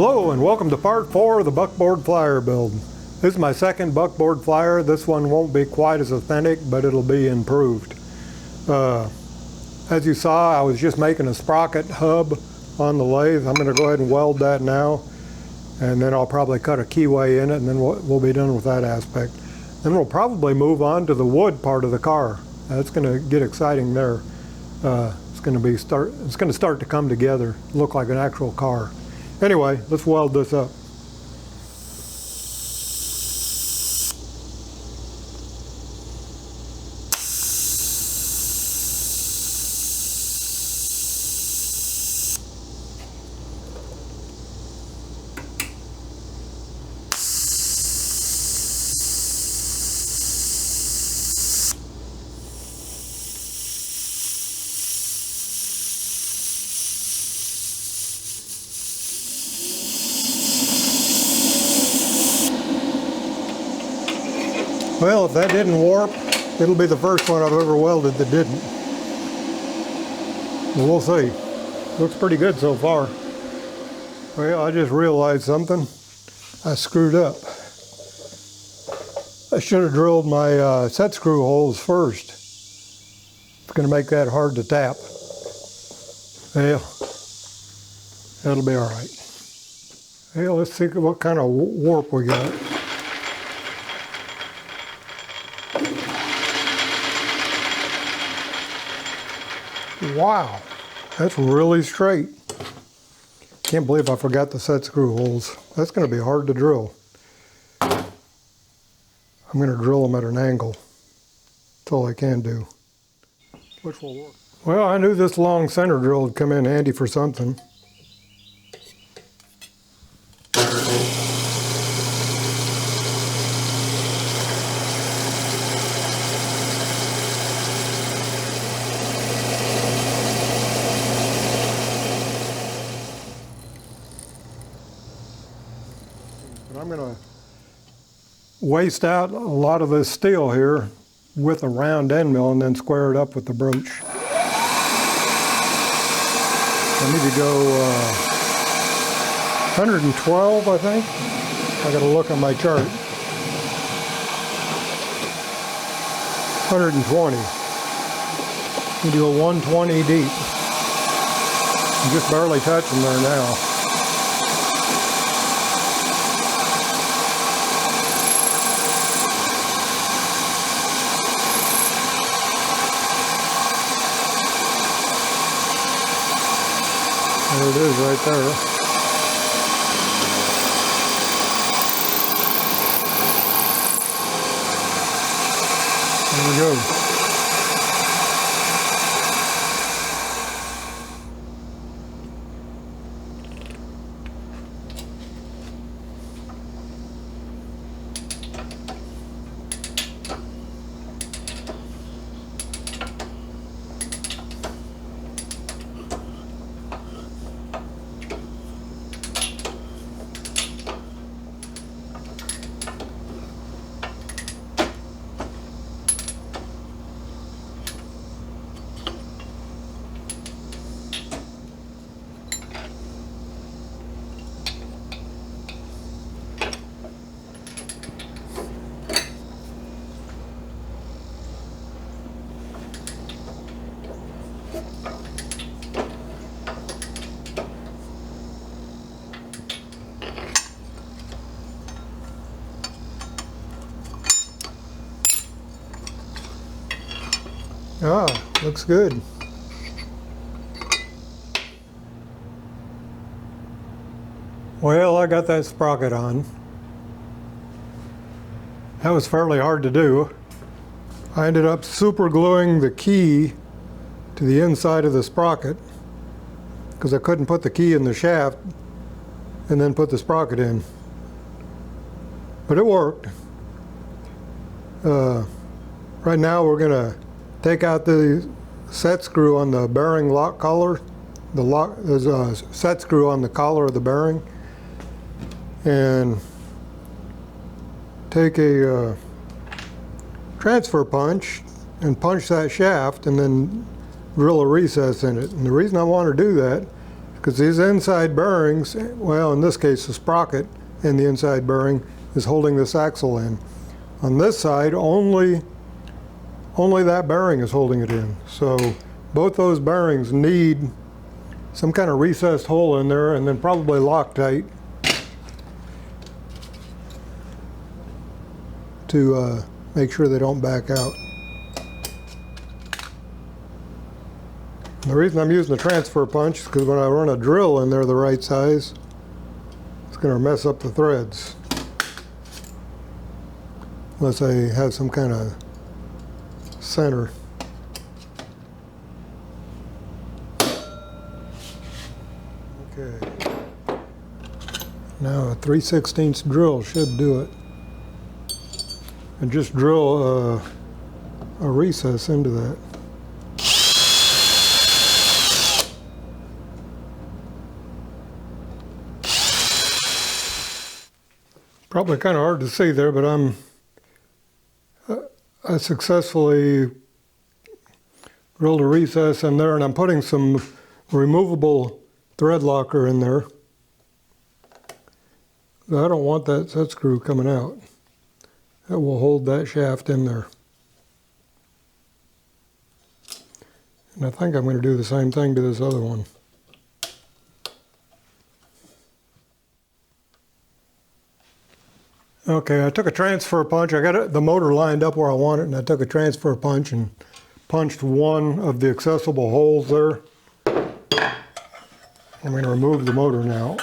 Hello and welcome to part 4 of the buckboard flyer build. This is my second buckboard flyer. This one won't be quite as authentic, but it'll be improved. As you saw, I was just making a sprocket hub on the lathe. I'm going to go ahead and weld that now, and then I'll probably cut a keyway in it, and then we'll be done with that aspect. Then we'll probably move on to the wood part of the car. That's going to get exciting there. It's going to start to come together, look like an actual car. Anyway, let's weld this up. Well, if that didn't warp, it'll be the first one I've ever welded that didn't. We'll see. Looks pretty good so far. Well, I just realized something. I screwed up. I should have drilled my set screw holes first. It's going to make that hard to tap. Well, that'll be all right. Well, let's see what kind of warp we got. Wow, that's really straight. Can't believe I forgot the set screw holes. That's going to be hard to drill. I'm going to drill them at an angle. That's all I can do. Which will work. Well, I knew this long center drill would come in handy for something. I'm going to waste out a lot of this steel here with a round end mill and then square it up with the broach. I need to go 112, I think. I got to look on my chart. 120. You do a 120 deep. I'm just barely touching there now. There it is right there. There we go. Ah, looks good. Well, I got that sprocket on. That was fairly hard to do. I ended up super gluing the key to the inside of the sprocket because I couldn't put the key in the shaft and then put the sprocket in. But it worked. Right now we're going to take out the set screw on the bearing lock collar. There's a set screw on the collar of the bearing, and take a transfer punch and punch that shaft and then drill a recess in it. And the reason I want to do that because these inside bearings, well, in this case the sprocket and the inside bearing is holding this axle in. On this side, only that bearing is holding it in. So both those bearings need some kind of recessed hole in there, and then probably Loctite to make sure they don't back out. The reason I'm using the transfer punch is because when I run a drill in there the right size, it's going to mess up the threads. Unless I have some kind of center. Okay. Now a 3/16 drill should do it. And just drill a recess into that. Probably kind of hard to see there, but I successfully drilled a recess in there, and I'm putting some removable thread locker in there. I don't want that set screw coming out. That will hold that shaft in there. And I think I'm going to do the same thing to this other one. Okay, I took a transfer punch. I got the motor lined up where I want it, and I took a transfer punch and punched one of the accessible holes there. I'm going to remove the motor now.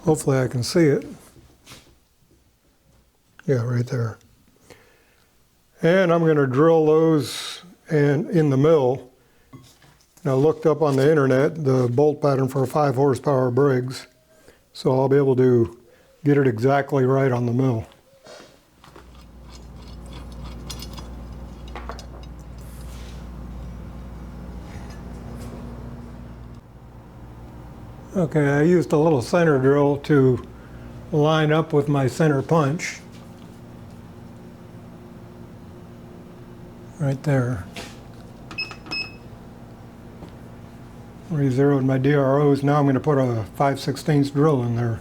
Hopefully I can see it. Yeah, right there. And I'm going to drill those in the mill. I looked up on the internet the bolt pattern for a 5 horsepower Briggs, so I'll be able to get it exactly right on the mill. Okay, I used a little center drill to line up with my center punch. Right there. Re-zeroed my DROs. Now I'm going to put a 5/16 drill in there.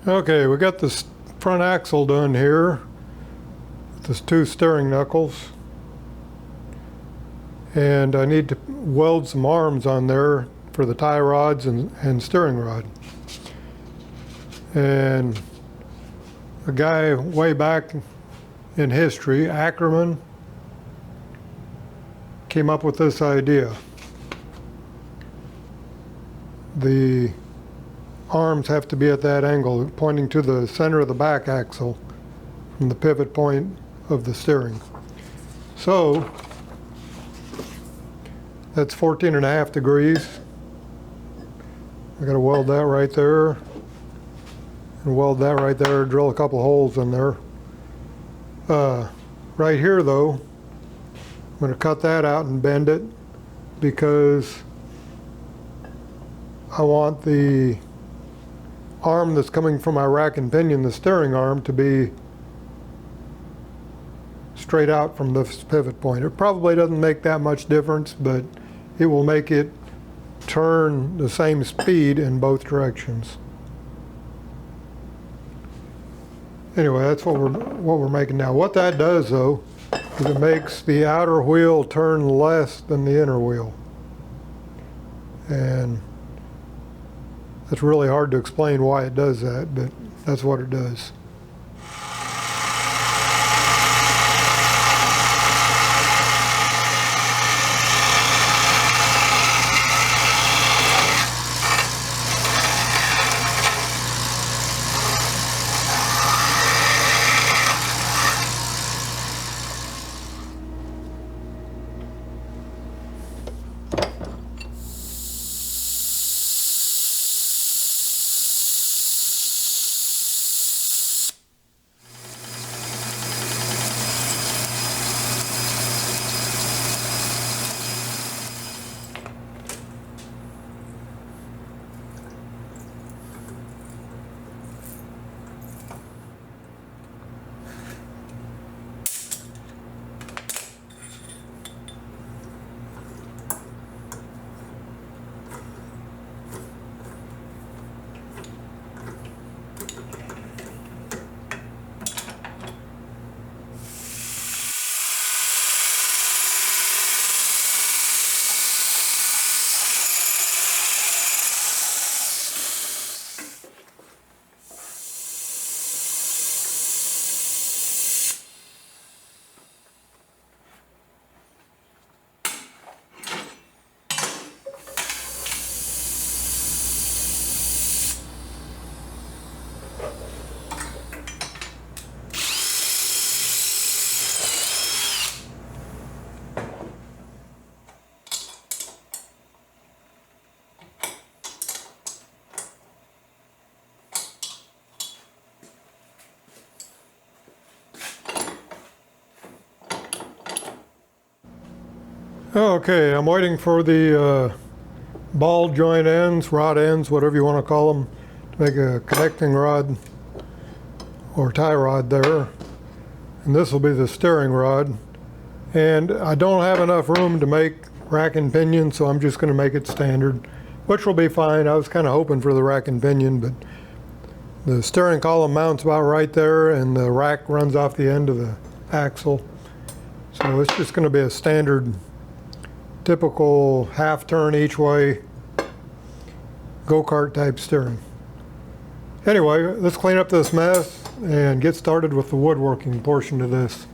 Okay, we got this front axle done here. There's 2 steering knuckles. And I need to weld some arms on there for the tie rods and steering rod. And a guy way back in history, Ackerman, came up with this idea. The arms have to be at that angle, pointing to the center of the back axle from the pivot point of the steering. So that's 14.5 degrees. I gotta weld that right there and weld that right there, drill a couple holes in there. Right here though, I'm gonna cut that out and bend it because I want the arm that's coming from my rack and pinion, the steering arm, to be straight out from this pivot point. It probably doesn't make that much difference, but it will make it turn the same speed in both directions. Anyway, that's what we're making now. What that does though is it makes the outer wheel turn less than the inner wheel. And it's really hard to explain why it does that, but that's what it does. Okay, I'm waiting for the ball joint ends, rod ends, whatever you want to call them, to make a connecting rod or tie rod there. And this will be the steering rod. And I don't have enough room to make rack and pinion, so I'm just going to make it standard, which will be fine. I was kind of hoping for the rack and pinion, but the steering column mounts about right there, and the rack runs off the end of the axle. So it's just going to be a standard, typical half turn each way, go-kart type steering. Anyway, let's clean up this mess and get started with the woodworking portion of this.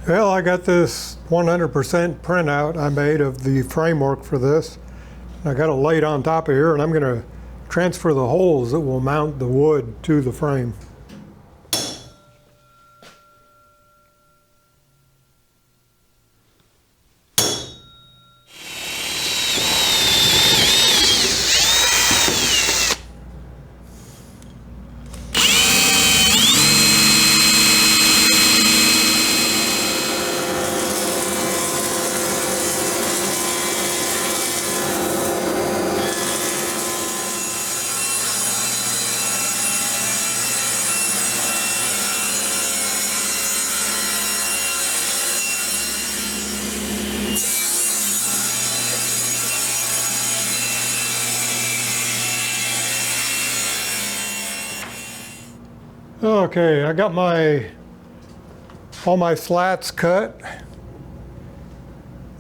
Well, I got this 100% printout I made of the framework for this. I got it laid on top of here, and I'm going to transfer the holes that will mount the wood to the frame. Okay, I got all my slats cut,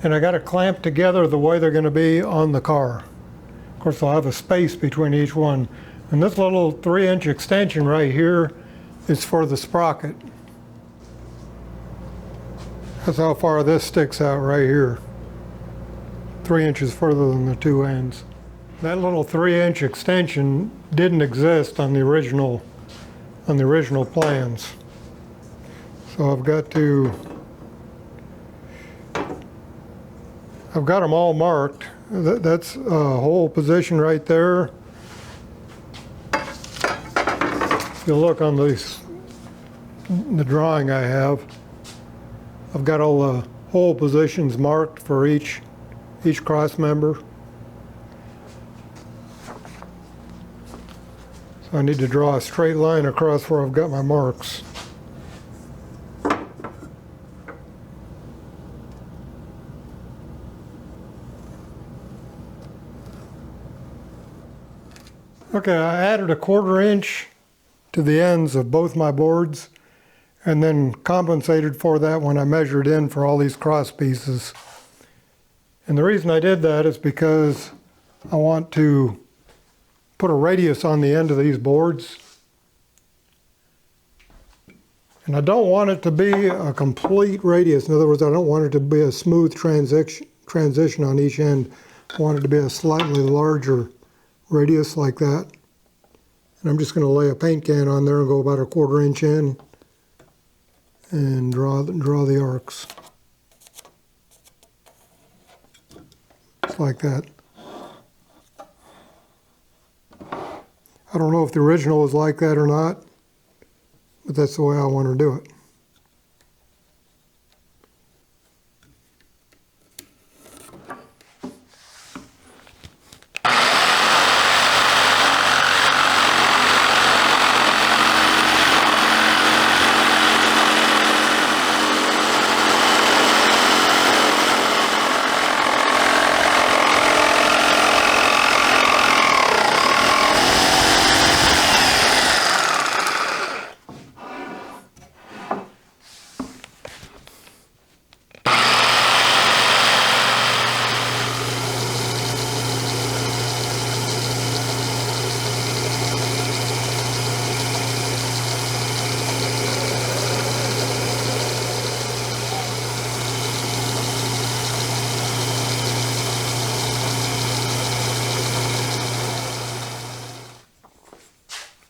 and I got it clamped together the way they're going to be on the car. Of course, I'll have a space between each one. And this little 3-inch extension right here is for the sprocket. That's how far this sticks out right here. 3 inches further than the two ends. That little 3-inch extension didn't exist on the original plans. So I've got them all marked. That's a hole position right there. If you look on the drawing I have, I've got all the hole positions marked for each cross member. So I need to draw a straight line across where I've got my marks. Okay, I added a 1/4 inch to the ends of both my boards, and then compensated for that when I measured in for all these cross pieces. And the reason I did that is because I want to put a radius on the end of these boards. And I don't want it to be a complete radius. In other words, I don't want it to be a smooth transition on each end. I want it to be a slightly larger radius like that. And I'm just going to lay a paint can on there and go about a 1/4 inch in and draw the arcs. Just like that. I don't know if the original was like that or not, but that's the way I want to do it.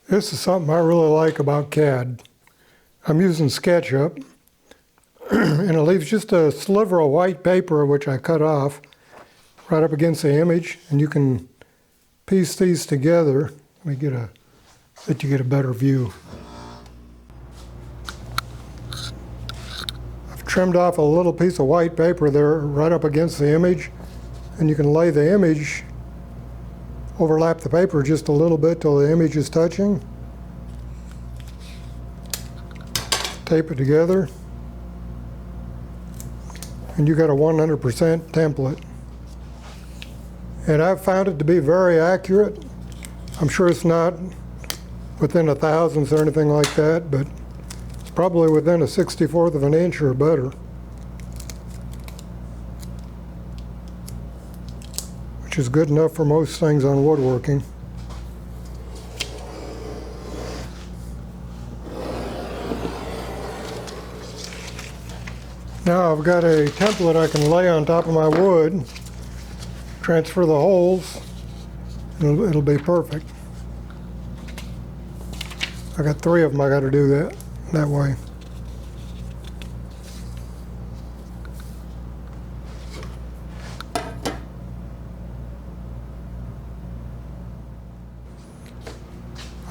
This is something I really like about CAD. I'm using SketchUp, and it leaves just a sliver of white paper, which I cut off right up against the image, and you can piece these together. Let me let you get a better view. I've trimmed off a little piece of white paper there right up against the image, and you can lay the image, overlap the paper just a little bit till the image is touching. Tape it together, and you got a 100% template. And I've found it to be very accurate. I'm sure it's not within a thousandth or anything like that, but it's probably within a 64th of an inch or better, which is good enough for most things on woodworking. Now I've got a template I can lay on top of my wood, transfer the holes, and it'll be perfect. I got 3 of them I got to do that way.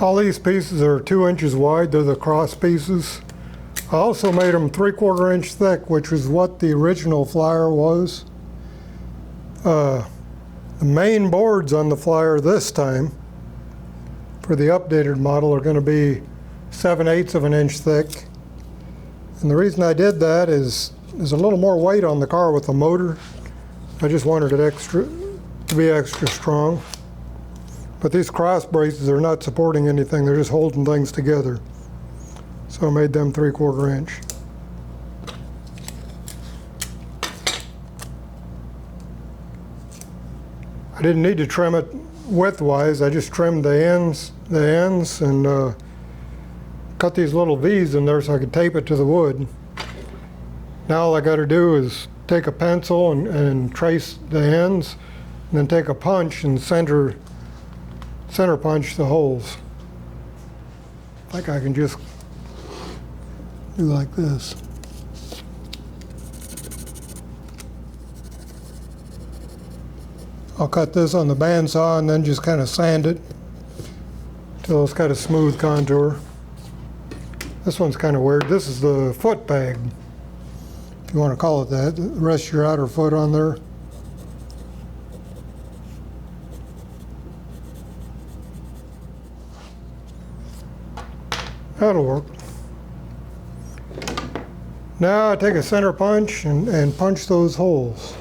All these pieces are 2 inches wide. They're the cross pieces. I also made them 3/4 inch thick, which is what the original flyer was. The main boards on the flyer this time, for the updated model, are going to be 7/8 of an inch thick. And the reason I did that is there's a little more weight on the car with the motor. I just wanted it to be extra strong. But these cross braces are not supporting anything, they're just holding things together. So I made them 3/4 inch. I didn't need to trim it widthwise, I just trimmed the ends and cut these little V's in there so I could tape it to the wood. Now all I got to do is take a pencil and trace the ends, and then take a punch and center punch the holes. I think I can just do like this. I'll cut this on the bandsaw and then just kind of sand it till it's got a smooth contour. This one's kind of weird. This is the foot peg, if you want to call it that. Rest your outer foot on there. That'll work. Now I take a center punch and punch those holes.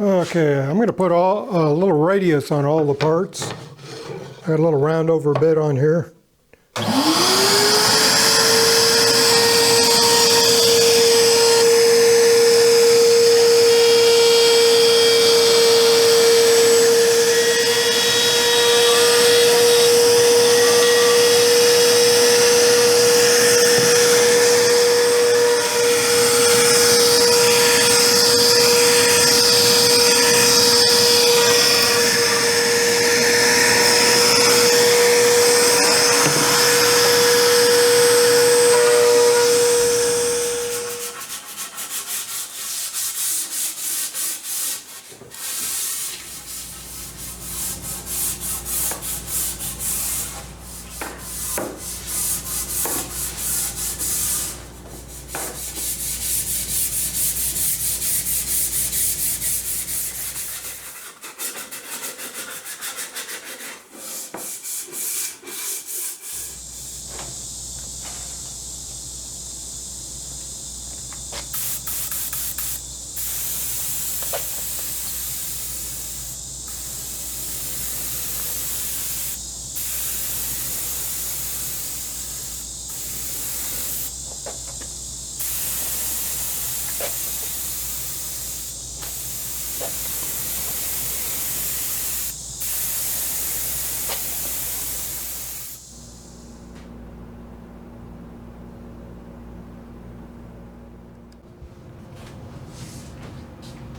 Okay, I'm going to put a little radius on all the parts. I got a little round over bit on here.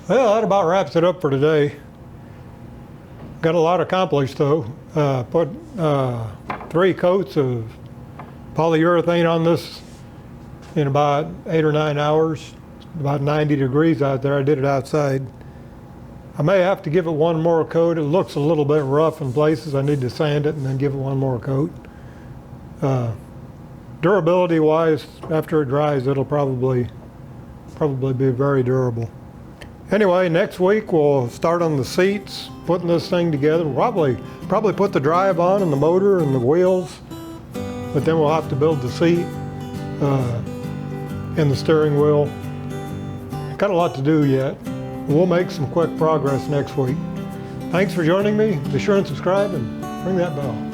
Well, that about wraps it up for today. Got a lot accomplished though. Put 3 coats of polyurethane on this in about 8 or 9 hours. It's about 90 degrees out there. I did it outside. I may have to give it one more coat. It looks a little bit rough in places. I need to sand it and then give it one more coat. Durability wise, after it dries, it'll probably be very durable. Anyway, next week we'll start on the seats, putting this thing together. We'll probably put the drive on and the motor and the wheels, but then we'll have to build the seat and the steering wheel. Got a lot to do yet. We'll make some quick progress next week. Thanks for joining me. Be sure and subscribe and ring that bell.